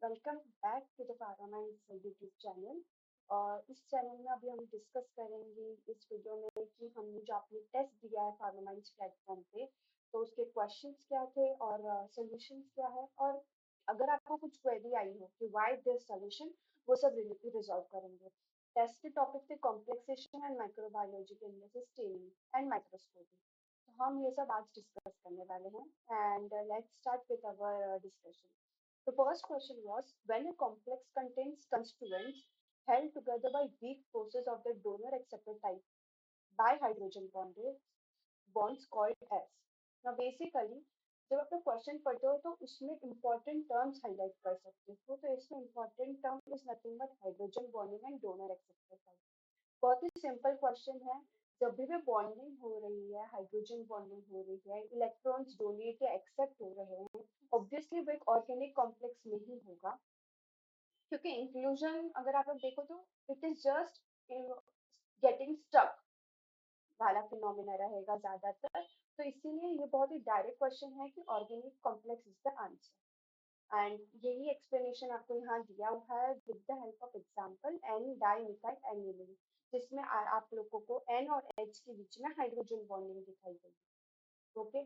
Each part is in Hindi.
Welcome back to the Paramind YouTube channel. और इस चैनल में अभी हम डिस्कस करेंगे इस वीडियो में कि हमने जो आपने टेस्ट दिया है पारामाइंड प्लेटफॉर्म पे, तो उसके क्वेश्चंस क्या थे और सॉल्यूशंस क्या है, और अगर आपको कुछ क्वेरी आई हो कि व्हाई दिस सॉल्यूशन, वो सब रिजॉल्व करेंगे। टेस्ट के टॉपिक थे कॉम्प्लेक्सेशन एंड माइक्रोबायोलॉजी के अंदर से स्टेनिंग एंड माइक्रोस्कोपी। तो हम ये सब आज डिस्कस करने वाले हैं and let's start with our discussion. The first question was, when a complex contains constituents held together by weak forces of the donor acceptor type by hydrogen bonds called as. Now basically जब आप क्वेश्चन पढ़ते हो तो उसमें इंपॉर्टेंट टर्म्स हाईलाइट कर सकते हो। तो इसमें important term is nothing but hydrogen bonding and donor acceptor type. बहुत ही सिंपल क्वेश्चन है। जब भी बॉन्डिंग हो रही है, हाइड्रोजन बॉन्डिंग हो रही है, इलेक्ट्रॉन्स डोनेट या एक्सेप्ट हो रहे हैं, ऑब्वियसली वो एक ऑर्गेनिक कॉम्प्लेक्स में ही होगा, क्योंकि इंक्लूजन अगर आप लोग देखो तो it is just getting stuck वाला फिनोमिना रहेगा ज्यादातर। तो इसीलिए ये बहुत ही डायरेक्ट क्वेश्चन है कि organic complex is the answer. And यही एक्सप्लेनेशन आपको यहाँ दिया हुआ है with the help of example N dimethyl aniline, जिसमें आप लोगों को एन और एच के बीच में हाइड्रोजन बॉन्डिंग दिखाई गई। ओके,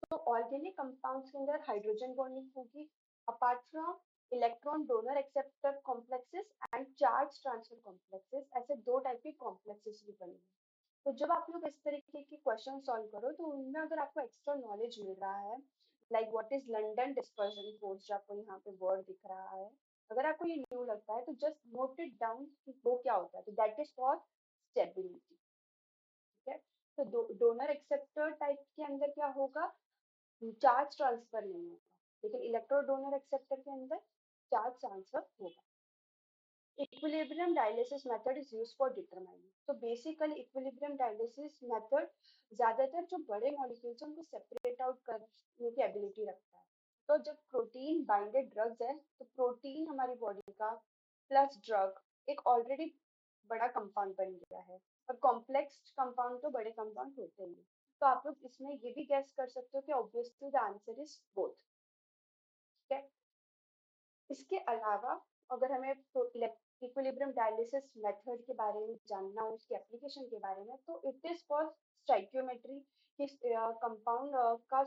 तो ऑर्गेनिक कंपाउंड्स के अंदर हाइड्रोजन बॉन्डिंग होगी apart from electron donor acceptor complexes and charge transfer complexes. ऐसे दो टाइप के कॉम्प्लेक्सेस भी बनेंगे। तो जब आप लोग इस तरीके के क्वेश्चन सॉल्व करो तो उनमें अगर आपको एक्स्ट्रा नॉलेज मिल रहा है, like what is London dispersion force, जो आपको यहाँ पे वर्ड दिख रहा है, अगर आपको ये न्यू लगता है तो जस्ट नोट इट डाउन कि वो क्या होता है। तो दैट इज फॉर स्टेबिलिटी। ठीक है, तो डोनर एक्सेप्टर टाइप के अंदर क्या होगा, चार्ज ट्रांसफर नहीं होगा, लेकिन इलेक्ट्रो डोनर एक्सेप्टर के अंदर चार्ज ट्रांसफर होगा। Equilibrium dialysis method is used for determining. तो बेसिकली इक्विलिब्रियम डायलिसिस मेथड ज्यादातर जो बड़े मॉलिक्यूल्स हैं उनको सेपरेट आउट करने की एबिलिटी रखता है। तो जब प्रोटीन बाइंडेड ड्रग्स है तो प्रोटीन हमारी बॉडी का प्लस ड्रग एक ऑलरेडी बड़ा कंपाउंड बन गया है, और कॉम्प्लेक्स कंपाउंड तो बड़े कंपाउंड होते ही हैं। तो आप लोग इसमें ये भी गेस कर सकते हो कि obviously the answer is both. ठीक है, इसके अलावा अगर हमें इक्विलिब्रियम डायलिसिस मेथड के बारे में जानना हो, उसकी एप्लीकेशन के बारे में, तो इट इज फॉर स्टाइक्योमेट्री, कि कंपाउंड का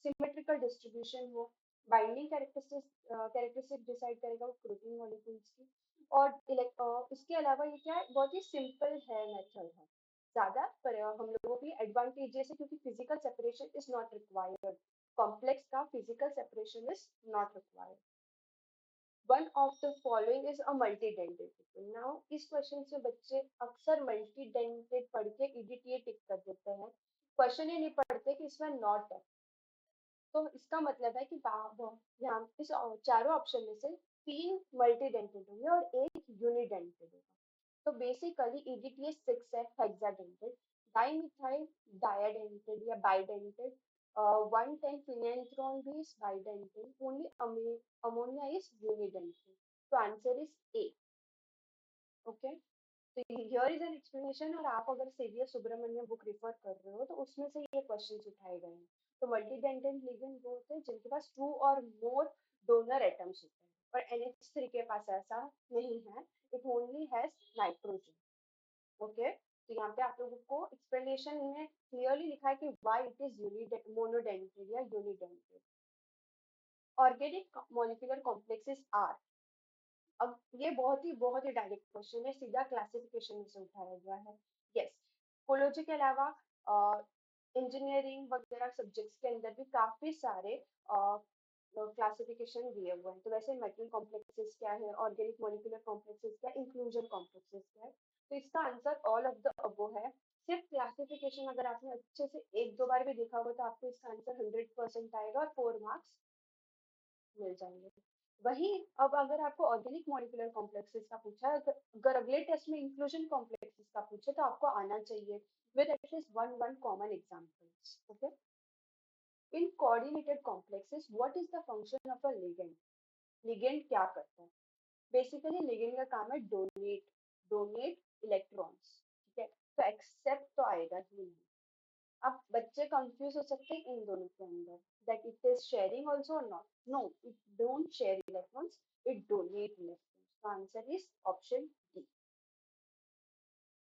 सिमेट्रिकल डिस्ट्रीब्यूशन हो। बाइंडिंग कैरेक्टरिस्टिक डिसाइड करेगा वो प्रोटीन मॉलिक्यूल्स की। और इसके अलावा ये क्या है, बहुत ही सिंपल है मेथड है ज्यादा, पर हम लोगों के लिए एडवांटेजेस है क्योंकि physical separation is not required. Complex का physical separation is not required. One of the following is a multidentate. Now इस क्वेश्चन से बच्चे अक्सर मल्टीडेंटेड पढ़ के ईडीटीए टिक कर देते हैं, क्वेश्चन ये नहीं पढ़ते कि इसमें नॉट है। तो इसका मतलब है कि यहाँ इस चारों ऑप्शन में से तीन मल्टीडेंटेड होंगे और एक यूनिडेंटेड होगा। तो बेसिकली ईडीटीए 6 है हेक्साडेंटेड, डाइमिथाइल डायाडेंटेड या बाइडेंटेड, 110 फिनेंथ्रोन भी is bidentate, only ammonia is unidentate. तो आंसर इज ए। ओके, तो हियर इज एन एक्सप्लेनेशन। और आप अगर सीवीएस सुब्रमण्यम बुक रिफर कर रहे हो तो उसमें से ये क्वेश्चंस उठाए गए हैं। तो मल्टीडेंटेड लिगेंड वो होते हैं जिनके पास 2 और more डोनर एटम्स होते हैं, और NH3 के पास ऐसा नहीं है, it only has nitrogen. Okay, तो यहाँ पे आप लोगों को एक्सप्लेनेशन में क्लियरली लिखा है कि व्हाई इट इज मोनोडेंटेड या unidentate. Organic molecular complexes are. अब ये बहुत ही डायरेक्ट क्वेश्चन है, सीधा क्लासिफिकेशन में से उठाया गया है। यस, कोलोजी के अलावा इंजीनियरिंग वगैरह सब्जेक्ट्स के अंदर भी काफी सारे क्लासिफिकेशन दिए हुए हैं। तो वैसे मेटल कॉम्प्लेक्सेस क्या है, ऑर्गेनिक मॉलिक्यूलर कॉम्प्लेक्सेस क्या, इंक्लूजन कॉम्प्लेक्सेस क्या है। तो इसका answer all of the above है। सिर्फ क्लासिफिकेशन अगर आपने अच्छे से एक दो बार भी देखा होगा तो आपको इसका आंसर 100% आएगा और 4 मार्क्स मिल जाएंगे। वही अब अगर आपको ऑर्गेनिक मॉलिक्यूलर कॉम्प्लेक्सेस का पूछा है, अगर अगले टेस्ट में इंक्लूजन कॉम्प्लेक्सेस का पूछे तो आपको आना चाहिए with at least one common examples. Okay, in coordinated complexes what is the function of a ligand. Ligand क्या करता है? बेसिकली लिगेंड का काम है डोनेट डोनेट इलेक्ट्रॉन्स। ठीक है, तो एक्सेप्ट तो आएगा ही नहीं। अब बच्चे कंफ्यूज हो सकते हैं इन दोनों के अंदर, that it is sharing also और not. No, it don't share electrons, तो आंसर इज ऑप्शन डी।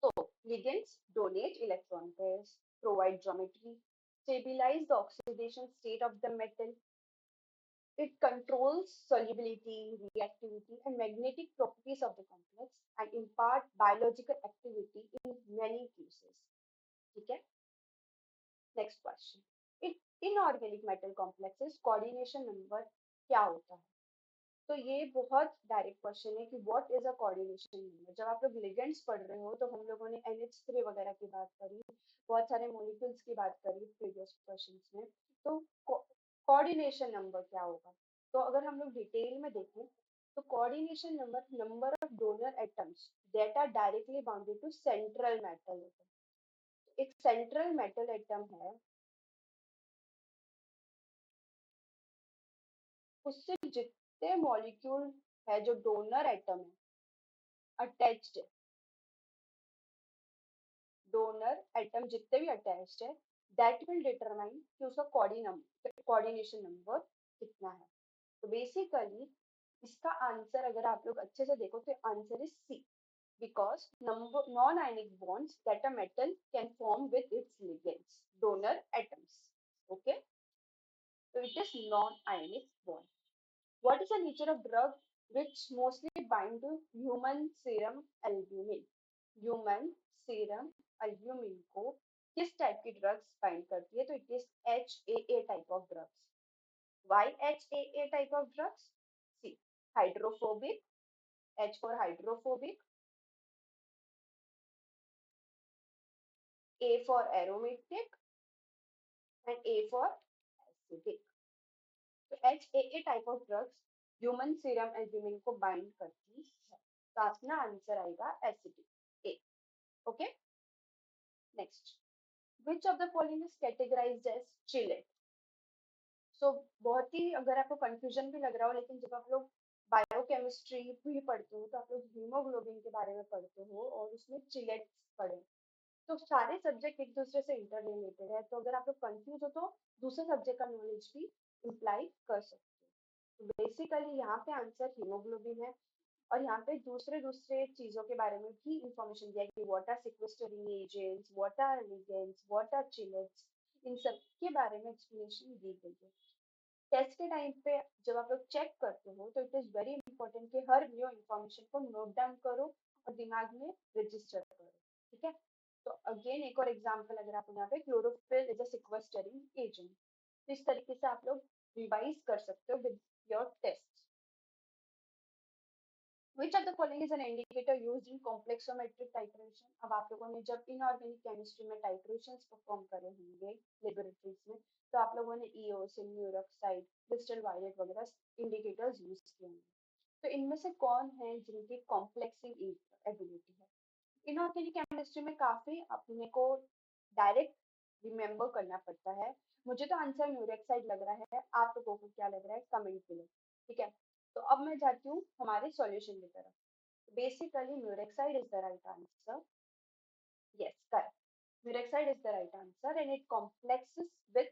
तो ligands donate electron pairs, provide geometry, stabilize the oxidation state of the metal. It controls solubility, reactivity, and magnetic properties of the complex and impart biological activity in many cases. ठीक है? Next question. In inorganic metal complexes, coordination number क्या होता है? तो ये बहुत डायरेक्ट क्वेश्चन है कि what is a coordination number. जब आप लोग लिगेंड्स पढ़ रहे हो तो हम लोगों ने NH3 वगैरह की बात करी, बहुत सारे मॉलिक्यूल्स की बात करी प्रीवियस क्वेश्चंस में। तो कोऑर्डिनेशन नंबर क्या होगा? तो अगर हम लोग डिटेल में देखें तो coordination number number of donor atoms that are directly bounded to central metal atom. एक सेंट्रल मेटल एटम है, उससे जितने मॉलिक्यूल है जो डोनर एटम है अटैच्ड है, डोनर एटम जितने भी अटैच्ड है, दैट विल डिटरमाइन कि उसका कोऑर्डिनेशन नंबर कितना है। तो बेसिकली इसका आंसर अगर आप लोग अच्छे से देखो तो answer is C, because non-ionic bonds that a metal can form with its ligands, donor atoms. Okay, so it is non-ionic bond. What is the nature of drug which mostly bind to human serum albumin? Human serum albumin को किस टाइप की ड्रग्स बाइंड करती है? तो it is HAA type of drugs. Why HAA type of drugs? See, hydrophobic, H for hydrophobic, A for aromatic, and A for acidic. तो HAA type of drugs human serum albumin को बाइंड करती है। तो अपना आंसर आएगा acidic A. Okay, next, which of the following is categorized as chelate? सो बहुत ही अगर आपको कंफ्यूजन भी लग रहा हो, लेकिन जब आप लोग बायोकेमिस्ट्री भी पढ़ते हो तो आप लोग हीमोग्लोबिन के बारे में पढ़ते हो और उसमें चिलेट्स पढ़े, तो सारे सब्जेक्ट एक दूसरे से इंटररिलेटेड है। तो अगर आप लोग कंफ्यूज हो तो दूसरे सब्जेक्ट का नॉलेज भी इम्प्लाई कर सकते हो। तो बेसिकली यहाँ पे आंसर हीमोग्लोबिन है और यहाँ पे दूसरे दूसरे चीजों के बारे में भी इंफॉर्मेशन दिया कि what are sequestering agents, what are ligands, what are chelates, इन सब के बारे में एक्सप्लेनेशन दी गई है। टेस्ट के टाइम पे जब आप लोग चेक करते हो तो इट इज वेरी इंपॉर्टेंट कि हर न्यू इन्फॉर्मेशन को नोट डाउन करो और दिमाग में रजिस्टर करो। ठीक है, तो अगेन एक और एग्जांपल अगर आप यहाँ पे क्लोरोफिल इज अ सिक्वेस्टरिंग एजेंट, तो इस तरीके से आप लोग रिवाइज कर सकते हो with your test. Which of the following is an indicator used in complexometric titration? अब आप लोगों ने जब इनऑर्गेनिक केमिस्ट्री में टाइट्रेशंस परफॉर्म करे होंगे लेबोरेटरीज में, तो आप लोगों ने ईओसिन, म्यूरॉक्साइड, क्रिस्टल वायलेट वगैरह इंडिकेटर्स यूज किए होंगे। तो इनमें से कौन है जिनकी कॉम्प्लेक्सिंग एबिलिटी है? इनऑर्गेनिक केमिस्ट्री में काफी अपने को डायरेक्ट रिमेम्बर करना पड़ता है। मुझे तो आंसर म्यूरॉक्साइड लग रहा है, आप लोगों को क्या लग रहा है कमेंट करो। ठीक है, तो अब मैं जाती हूँ हमारे सॉल्यूशन की तरफ। Basically murexide is the right answer. Yes, correct, murexide is the right answer and it complexes with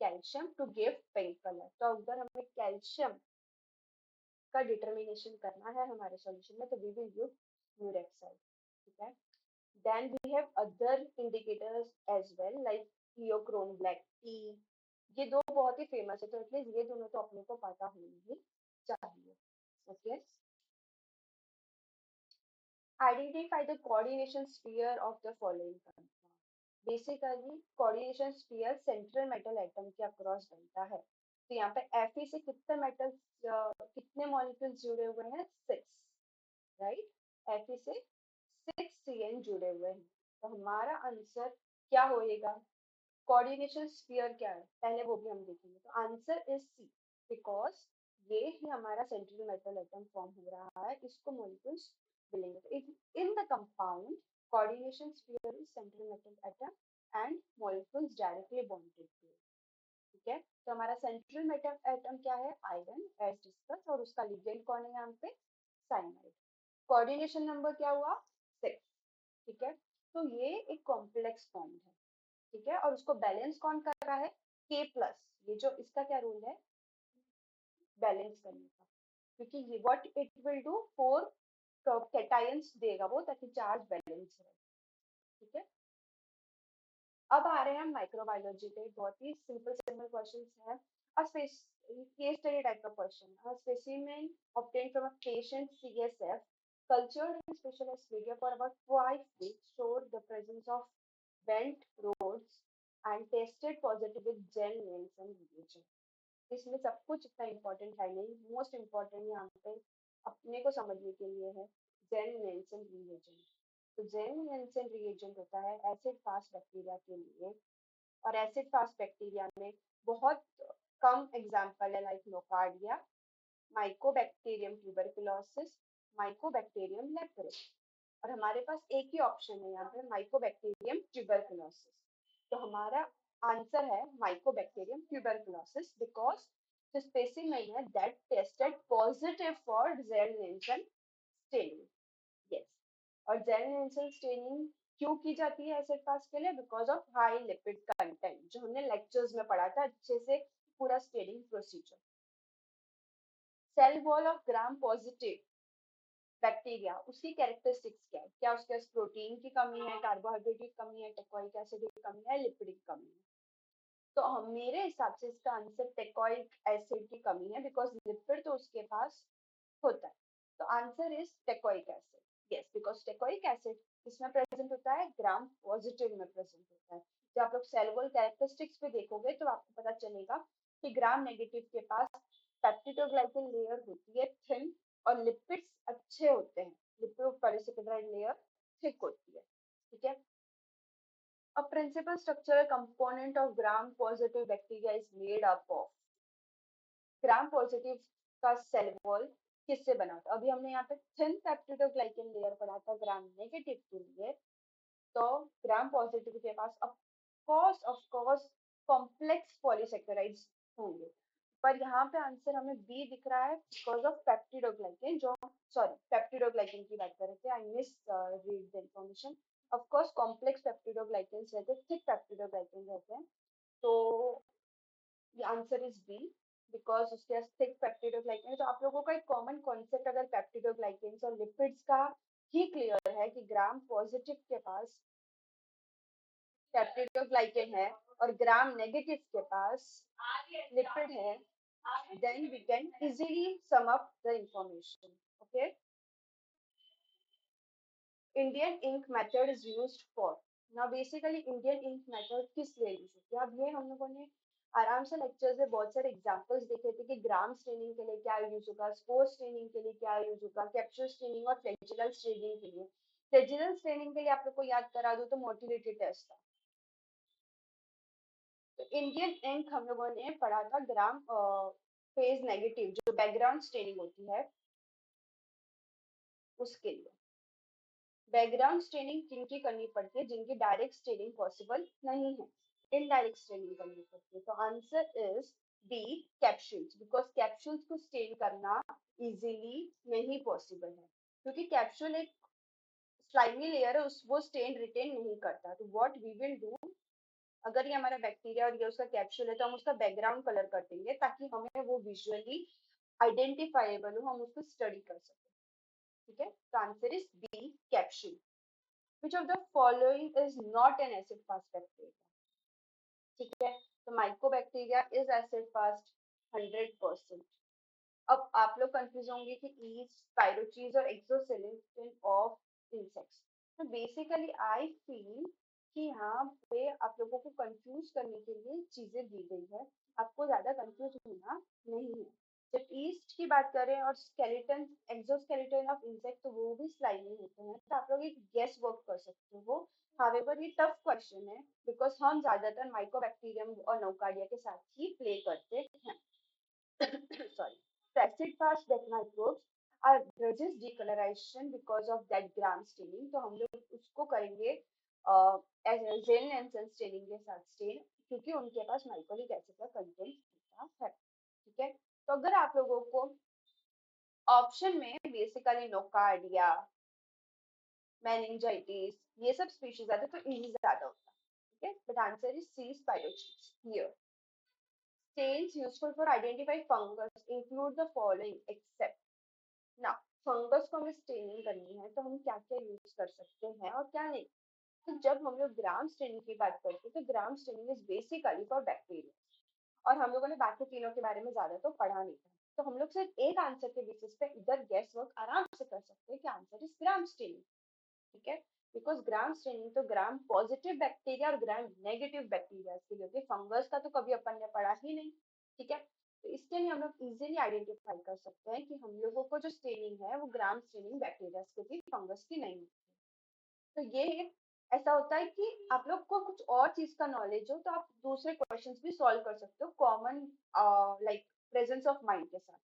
calcium to give pink colour. तो अगर हमें कैल्शियम का डिटर्मिनेशन करना है हमारे सॉल्यूशन में तो वी विल यूज म्यूरॉक्साइड। ठीक है, then we have other indicators as well like thiochrome black T. ये दो बहुत ही फेमस है, तो एटलीस्ट ये दोनों तो अपने को पता होनी ही चाहिए। Okay, identify the coordination sphere of the following conform. Basically coordination sphere central metal atom के अक्रॉस बनता है। तो यहाँ पे Fe से कितने मेटल्स, कितने मॉलिक्यूल्स जुड़े हुए हैं? 6, राइट। Fe से 6 CN जुड़े हुए हैं। तो हमारा आंसर क्या होएगा? कोऑर्डिनेशन स्फीयर क्या है पहले वो भी हम देखेंगे। तो आंसर इज सी, बिकॉज ये ही हमारा सेंट्रल मेटल एटम फॉर्म हो रहा है, इसको मॉलिक्यूल्स मिलेंगे। तो in the compound coordination sphere is central metal atom and molecules directly bonded to. ठीक है, तो हमारा सेंट्रल मेटल एटम क्या है? आयरन, एज डिस्कस, और उसका लिगेंड कौन है यहाँ पे? साइनाइड। कोऑर्डिनेशन नंबर क्या हुआ? 6। ठीक है, तो ये एक कॉम्प्लेक्स बॉन्ड है। ठीक है, और उसको बैलेंस कौन कर रहा है? K plus. ये जो इसका क्या रोल है? बैलेंस करने का। क्योंकि what it will do, 4 cations देगा वो, ताकि चार्ज बैलेंस रहे। ठीक है, अब आ रहे हैं माइक्रोबायोलॉजी पे। बहुत ही सिंपल सिंपल क्वेश्चंस हैं। केस स्टडी टाइप का question. A specimen obtained from a patient CSF cultured in specialized media for about 5 weeks showed the presence of bent rods and tested positive with gel nails and reagent. इसमें सब कुछ इतना इम्पोर्टेंट है नहीं, मोस्ट इम्पोर्टेंट यहाँ पे अपने को समझने के लिए है जेल नेल्सन रिएजेंट। तो जेल नेल्सन रिएजेंट होता है एसिड फास्ट बैक्टीरिया के लिए, और एसिड फास्ट बैक्टीरिया में बहुत कम एग्जाम्पल है, like nocardia, Mycobacterium tuberculosis, Mycobacterium leprae. और हमारे पास एक ही ऑप्शन है यहाँ पे, माइकोबैक्टीरियम ट्यूबरकुलोसिस। तो हमारा आंसर है Mycobacterium tuberculosis, because the specimen है that tested positive for Zell-Nelson staining. Yes. और Zell-Nelson staining क्यों की जाती है एसिड फास्ट के लिए? Because of high lipid content, जो हमने लेक्चर्स में पढ़ा था अच्छे से, पूरा staining procedure. Cell wall of gram positive bacteria, उसकी कैरेक्टरिस्टिक्स क्या है? क्या उसके पास प्रोटीन की कमी है, कार्बोहाइड्रेट की कमी है, टेकोइक एसिड की कमी है, लिपिड की कमी है? तो हम मेरे हिसाब से इसका आंसर टेकोइक एसिड की कमी है, बिकॉज लिपिड तो उसके पास होता है। तो answer is teichoic acid. Yes, because teichoic acid इसमें प्रेजेंट होता है, ग्राम पॉजिटिव में प्रेजेंट होता है। जब आप लोग सेल वॉल कैरेक्टरिस्टिक्स पे देखोगे तो आपको पता चलेगा कि ग्राम नेगेटिव के पास पेप्टिडोग्लाइकन लेयर होती है थिन, और लिपिड्स अच्छे होते हैं, लिपोपॉलीसेकेराइड लेयर थिक होती है। ठीक है, a principal structural component of gram positive bacteria is made up of। Gram positive का सेल वॉल किससे बना था? अभी हमने यहाँ पे थिन पेप्टिडोग्लाइकन लेयर पढ़ा था ग्राम नेगेटिव के लिए। तो ग्राम पॉजिटिव के पास ऑफ कोर्स कॉम्प्लेक्स पॉलीसेकेराइड्स होंगे, पर यहाँ पे आंसर हमें बी दिख रहा है, बिकॉज ऑफ पेप्टिडोग्लाइकन। जो सॉरी, पेप्टिडोग्लाइकन की बात कर रहे थे, I miss read the information. Of course complex peptidoglycans रहते हैं, थिक पेप्टिडोग्लाइकन रहते हैं। तो ये आंसर इज बी, बिकॉज उसके पास थिक पेप्टिडोग्लाइकन है। तो आप लोगों का एक कॉमन कॉन्सेप्ट अगर पेप्टिडोग्लाइकन्स और लिपिड्स का ही क्लियर है कि ग्राम पॉजिटिव के पास पेप्टिडोग्लाइकन है और ग्राम नेगेटिव के पास लिपिड है, then we can easily sum up the information. Okay, Indian ink method is used for। now basically Indian ink method किस लिए यूज होती है? अब ये हम लोगों ने आराम से लेक्चर्स में बहुत सारे एग्जांपल्स देखे थे कि ग्राम स्टेनिंग के लिए क्या यूज होगा, स्पोर स्टेनिंग के लिए क्या यूज होगा, कैप्सूल स्टेनिंग और फ्लैजिलल स्टेनिंग के लिए। फ्लैजिलल स्टेनिंग के लिए आप लोग को याद करा दूं तो मोटिलिटी टेस्ट था। तो इंडियन इंक हम लोगों ने पढ़ा था ग्राम फेज नेगेटिव, जो बैकग्राउंड स्टेनिंग होती है उसके लिए। बैकग्राउंड स्टेनिंग किनकी करनी पड़ती है? जिनकी डायरेक्ट स्टेनिंग पॉसिबल नहीं है, इनडायरेक्ट स्टेनिंग करनी पड़ती है। तो answer is B, capsules, because capsules को स्टेन करना इजीली नहीं पॉसिबल है, क्योंकि कैप्सूल एक स्लाइमी लेयर है, वो स्टेन रिटेन नहीं करता। तो व्हाट वी विल डू, अगर ये हमारा बैक्टीरिया और ये उसका कैप्सूल है, तो हम उसका बैकग्राउंड कलर कर देंगे ताकि हमें वो विजुअली आइडेंटिफाइबल हो, हम उसको स्टडी कर सकें। ठीक है, तो answer is B, capsule. Which of the following is not an acid fast bacteria? ठीक है, तो माइकोबैक्टीरिया इज एसिड फास्ट 100%। अब आप लोग कंफ्यूज होंगे कि ईस्ट, स्पाइरोचीज और एक्सोस्केलेटन ऑफ इंसेक्ट्स। तो बेसिकली आई फील कि यहाँ पे आप लोगों को कंफ्यूज करने के लिए चीजें दी गई है, आपको ज्यादा कंफ्यूज होना नहीं है। जब ईस्ट की बात करें और स्केलेटन, एक्सोस्केलेटन ऑफ इंसेक्ट, तो वो भी स्लाइमी होते हैं, तो आप लोग एक गेस वर्क कर सकते हो। हावेवर ये टफ क्वेश्चन है, बिकॉज हम ज्यादातर माइकोबैक्टीरियम और नोकार्डिया के साथ ही प्ले करते हैं। sorry, acid fast death microbes are resist decolorization because of that gram staining। तो हम लोग उसको करेंगे जेल एंड स्टेनिंग के साथ स्टेन, क्योंकि उनके पास माइकोलिक एसिड का कंटेंट होता है। ठीक है, तो अगर आप लोगों को ऑप्शन में बेसिकली नोकार्डिया, मेनिंजाइटिस, ये सब स्पीशीज आते तो इजी ज्यादा होता। ठीक है, but answer is C, spirochetes here. Stains useful for identifying fungus include the following except। ना फंगस को हमें स्टेनिंग करनी है तो हम क्या क्या यूज कर सकते हैं और क्या नहीं। तो जब हम लोग ग्राम स्टेनिंग की बात करते हैं तो Gram staining is basically for bacteria, और हम लोगों ने बाकी तीनों के बारे में ज्यादा तो पढ़ा नहीं था। तो हम लोग सिर्फ एक आंसर के बेसिस पे इधर गैस वर्क आराम से कर सकते हैं कि आंसर इज ग्राम स्टेनिंग। ठीक है, बिकॉज ग्राम स्टेनिंग तो ग्राम पॉजिटिव बैक्टीरिया और ग्राम नेगेटिव बैक्टीरिया के लिए होती है, फंगस का तो कभी अपन ने पढ़ा ही नहीं। ठीक है, तो इसके लिए हम लोग इजीली आइडेंटिफाई कर सकते हैं कि हम लोगों को जो स्टेनिंग है वो ग्राम स्टेनिंग बैक्टीरिया की होती है, फंगस की नहीं होती। तो ये ऐसा होता है कि आप लोग को कुछ और चीज का नॉलेज हो तो आप दूसरे क्वेश्चंस भी सॉल्व कर सकते हो common like presence of mind के साथ।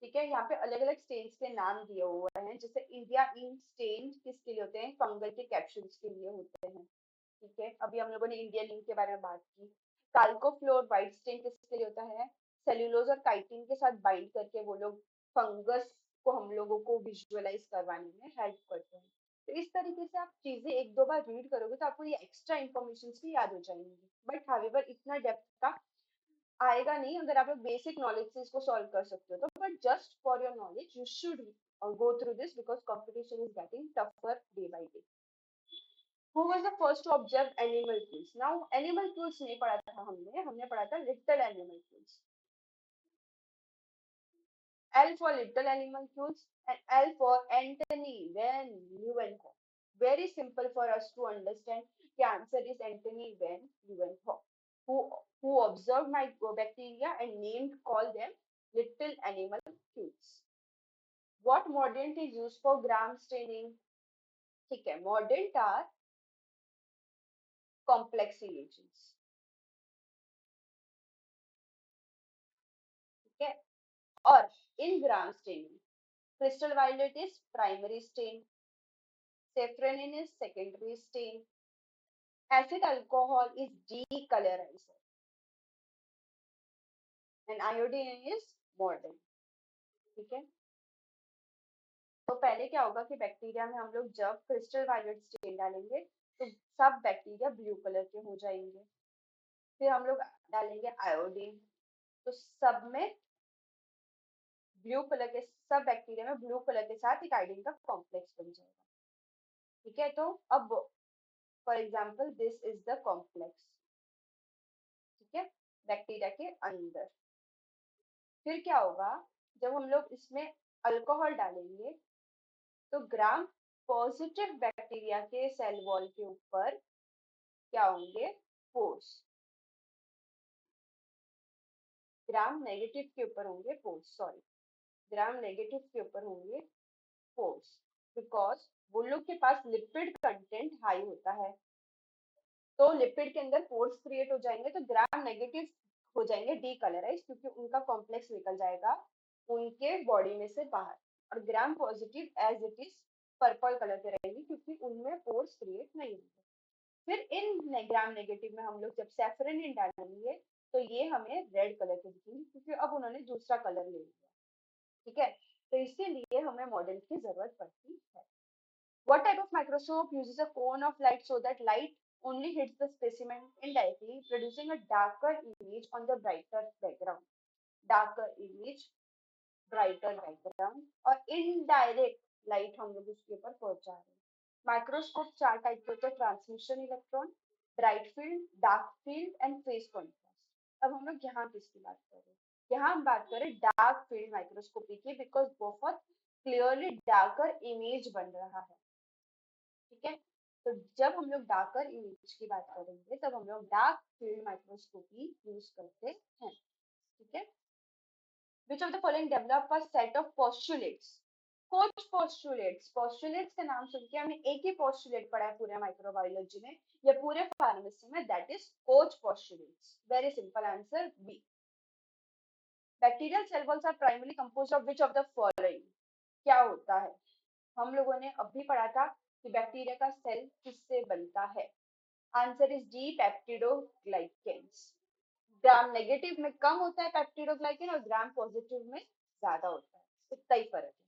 ठीक है, यहाँ पे अलग अलग स्टेन्स के नाम दिए हुए हैं, जैसे इंडिया इंक स्टेन किसके लिए होते हैं, फंगल के कैप्सूल्स के लिए होते हैं। ठीक है, अभी हम लोगों ने इंडिया लिंक के बारे में बात की। काल्कोफ्लोर व्हाइट स्टेन किसके लिए होता है, सेल्यूलोज और काइटिन के साथ बाइंड करके वो लोग फंगस को हम लोगों को विजुअलाइज करवाने में हेल्प करते हैं। तो इस तरीके से आप चीजें एक दो बार रीड करोगे तो आपको ये एक्स्ट्रा इन्फॉर्मेशन भी याद हो जाएंगी, बट हावेवर इतना डेप्थ का आएगा नहीं। अगर आप लोग बेसिक नॉलेज से इसको सॉल्व कर सकते हो तो, but just for your knowledge you should go through this because competition is getting tougher day by day. Who was the first to observe animal tools? Now animal tools नहीं पढ़ा था हमने, हमने पढ़ा था little animal tools. L for little animal tools and L for Anthony Van Leeuwenhoek. Very simple for us to understand. The answer is Anthony Van Leeuwenhoek, who observed mycobacteria and named call them little animal tools. What mordant is used for gram staining? ठीक है, mordant are complex reagents. ठीक है, और in gram staining, crystal violet is primary stain, saffronin is secondary stain, acid alcohol is decolorizer, and iodine is mordant. ठीक है, तो पहले क्या होगा कि बैक्टीरिया में हम लोग जब क्रिस्टल वायलेट स्टेन डालेंगे तो सब बैक्टीरिया ब्लू कलर के हो जाएंगे। फिर हम लोग डालेंगे आयोडीन, तो सब में ब्लू कलर के, सब बैक्टीरिया में ब्लू कलर के साथ एक आयोडीन का कॉम्प्लेक्स बन जाएगा। ठीक है, तो अब for example this is the complex. ठीक है, बैक्टीरिया के अंदर फिर क्या होगा, जब हम लोग इसमें अल्कोहल डालेंगे तो ग्राम पॉजिटिव बैक्टीरिया के सेल वॉल के ऊपर क्या होंगे, पोर्स। ग्राम नेगेटिव के ऊपर होंगे पोर्स, सॉरी, ग्राम नेगेटिव के ऊपर होंगे पोर्स, बिकॉज वो लोग के पास लिपिड कंटेंट हाई होता है। तो लिपिड के अंदर पोर्स क्रिएट हो जाएंगे तो ग्राम नेगेटिव हो जाएंगे डीकलराइज, क्योंकि उनका कॉम्प्लेक्स निकल जाएगा उनके बॉडी में से बाहर, और gram positive as it is purple colour के रहेंगे क्योंकि उनमें पोर्स क्रिएट नहीं होंगे। फिर इन ग्राम नेगेटिव में हम लोग जब सैफरन डालेंगे तो ये हमें रेड कलर के दिखेंगे क्योंकि अब उन्होंने दूसरा कलर ले लिया। ठीक है, तो इसीलिए हमें मॉडल की जरूरत पड़ती है। What type of microscope uses a cone of light so that light only hits the specimen indirectly, producing a darker image on the brighter background? Darker image, brighter background, और इनडायरेक्ट लाइट हम लोग उसके ऊपर पहुंचा रहे हैं। माइक्रोस्कोप चार टाइप के होते हैं, transmission electron, bright field, dark field and phase contrast. अब हम लोग यहाँ किसकी बात कर रहे हैं, यहाँ हम बात करें डार्क फील्ड माइक्रोस्कोपी की, बिकॉज बहुत क्लियरली डार्कर इमेज बन रहा है। ठीक है, तो जब हम लोग डार्कर इमेज की बात करेंगे तब हम लोग डार्क फील्ड माइक्रोस्कोपी यूज करते हैं। ठीक है, which of the following develop a set of postulates? Coach postulates, postulates का नाम सुन के हमने एक ही पोस्टुलेट पढ़ा है पूरे माइक्रोबायोलॉजी में या पूरे फार्मेसी में, that is Koch postulates. Very simple answer B. Bacterial cell walls are primary composed of which of the following? क्या होता है, हम लोगों ने अभी पढ़ा था कि बैक्टीरिया का सेल किससे बनता है। Answer is D, peptidoglycans. Gram negative में कम होता है पेप्टिडोग्लाइकेन और ग्राम पॉजिटिव में ज्यादा होता है, इतना ही फर्क है।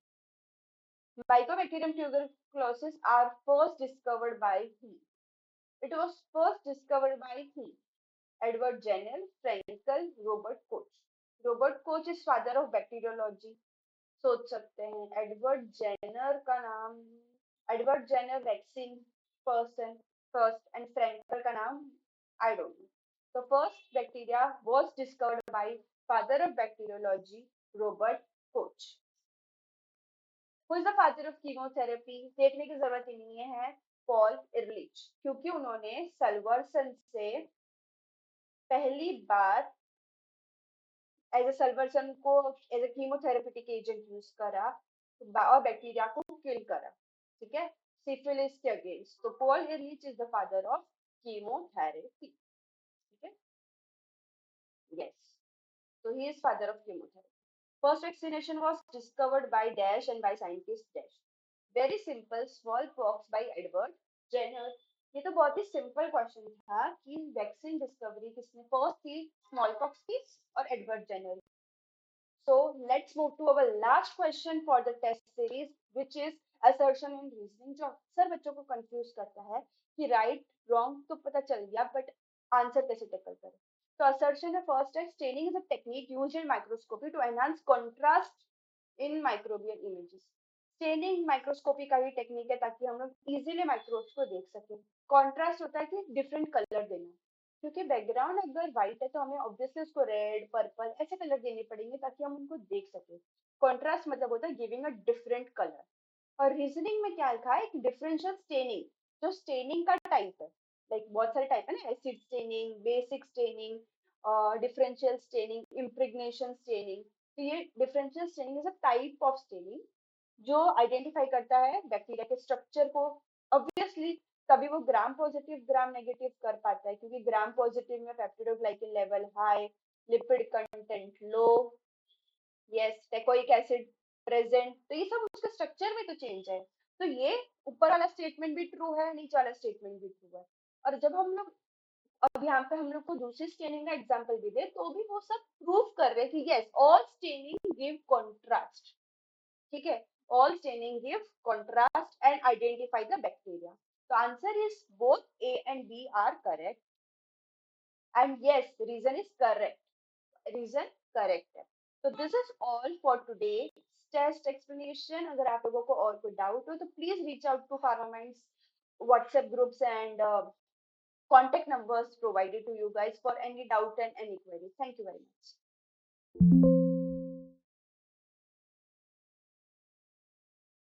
Mycobacterium tuberculosis are first discovered by who? It was first discovered by who? Edward Jenner, Frankel, Robert Koch. Robert Koch is father of bacteriology. सोच सकते हैं। एडवर्ड जेनर का नाम, Edward Jenner vaccine person first and Frankel का नाम I don't know. The first bacteria was discovered by father of bacteriology Robert Koch. Who is the father of chemotherapy? देखने की जरूरत ही नहीं है, पॉल इरलिच, क्योंकि उन्होंने सल्वर्सन से पहली बार एज ए सल्वर्सन को as a chemotherapeutic agent use करा और बैक्टीरिया को किल करा, ठीक है, सिफिलिस के अगेंस्ट। तो Paul Ehrlich is the father of chemotherapy, ठीक है, yes, so he is father of chemotherapy. First vaccination was discovered by Dash and by scientist Dash. Very simple, smallpox by Edward Jenner. ये तो बहुत ही सिंपल क्वेश्चन था कि वैक्सीन डिस्कवरी किसने फर्स्ट की, स्मॉलपॉक्स की और Edward Jenner. So let's move to our last question for the test series, which is assertion and reasoning, जो अक्सर बच्चों को कंफ्यूज करता है कि राइट रॉन्ग तो पता चल गया बट आंसर कैसे टैकल करें। तो assertion है फर्स्ट है, staining is a technique used in microscopy to enhance contrast in microbial images. Staining microscopy का ही टेक्निक है ताकि हम लोग इजीली माइक्रोब्स को देख सकें। कॉन्ट्रास्ट होता है कि डिफरेंट कलर देना, क्योंकि बैकग्राउंड अगर व्हाइट है तो हमें ऑब्वियसली उसको रेड पर्पल ऐसे कलर देने पड़ेंगे ताकि हम उनको देख सकें। कॉन्ट्रास्ट मतलब होता है गिविंग अ डिफरेंट कलर। और रीजनिंग में क्या लिखा है, एक डिफरेंशियल स्टेनिंग, जो स्टेनिंग का टाइप है, लाइक बहुत सारे टाइप है ना, acid staining, basic staining, differential staining, impregnation staining. तो ये differential staining is a type of staining जो आइडेंटिफाई करता है बैक्टीरिया के स्ट्रक्चर को। ऑब्वियसली तभी वो ग्राम पॉजिटिव ग्राम नेगेटिव कर पाता है, क्योंकि ग्राम पॉजिटिव में peptidoglycan level high, lipid content low, yes, teichoic acid present, तो ये सब उसके स्ट्रक्चर में तो चेंज है। तो ये ऊपर वाला स्टेटमेंट भी ट्रू है, नीचे वाला स्टेटमेंट भी ट्रू है। और जब हम लोग अब यहाँ पे हम लोग को दूसरी स्टेनिंग का एग्जांपल भी दे तो भी वो सब प्रूव कर रहे हैं कि yes, all staining give contrast, ठीक है, all staining give contrast and identify the bacteria. The answer is both A and B are correct. And yes, reason is correct. Reason correct है. So this is all for today test explanation. अगर आप लोगों को और कोई डाउट हो तो please reach out to PharmaMinds WhatsApp groups and contact numbers provided to you guys for any doubt and any query. Thank you very much.